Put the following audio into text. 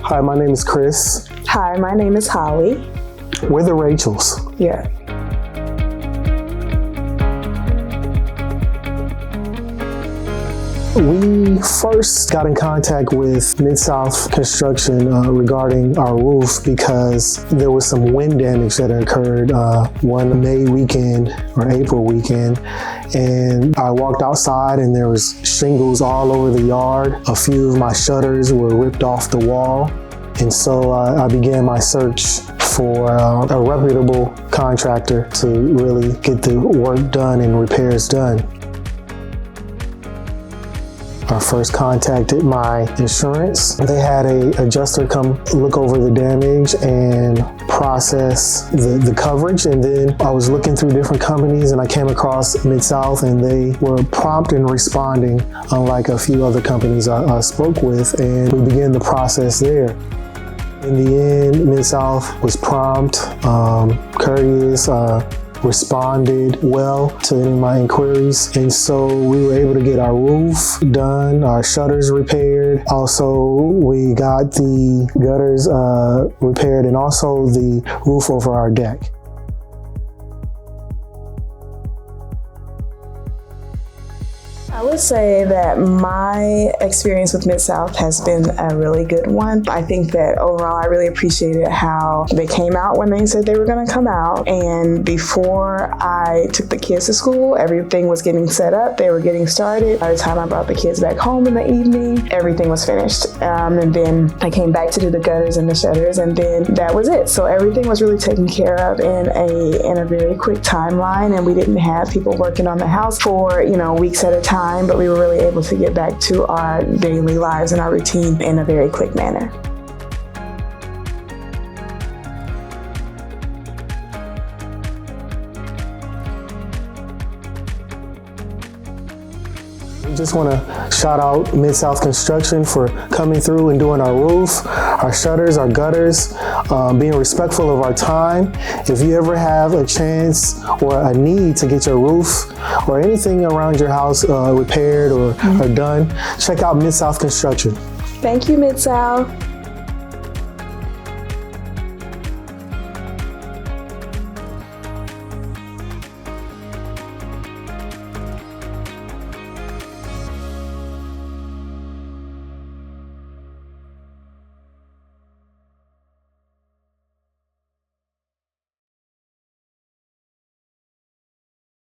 Hi, my name is Chris. Hi, my name is Holly. We're the Rachels. Yeah. We first got in contact with MidSouth Construction regarding our roof because there was some wind damage that occurred one May weekend or April weekend. And I walked outside and there was shingles all over the yard. A few of my shutters were ripped off the wall. And so I began my search for a reputable contractor to really get the work done and repairs done. I first contacted my insurance. They had an adjuster come look over the damage and process the coverage. And then I was looking through different companies and I came across MidSouth, and they were prompt in responding, unlike a few other companies I spoke with, and we began the process there. In the end, MidSouth was prompt, courteous, responded well to any of my inquiries. And so we were able to get our roof done, our shutters repaired. Also, we got the gutters repaired and also the roof over our deck. I would say that my experience with MidSouth has been a really good one. I think that overall I really appreciated how they came out when they said they were going to come out. And before I took the kids to school, everything was getting set up. They were getting started. By the time I brought the kids back home in the evening, everything was finished. And then I came back to do the gutters and the shutters, and then that was it. So everything was really taken care of in a very quick timeline, and we didn't have people working on the house for, weeks at a time. But we were really able to get back to our daily lives and our routine in a very quick manner. We just want to shout out MidSouth Construction for coming through and doing our roof, our shutters, our gutters, being respectful of our time. If you ever have a chance or a need to get your roof or anything around your house repaired or done, check out MidSouth Construction. Thank you, MidSouth.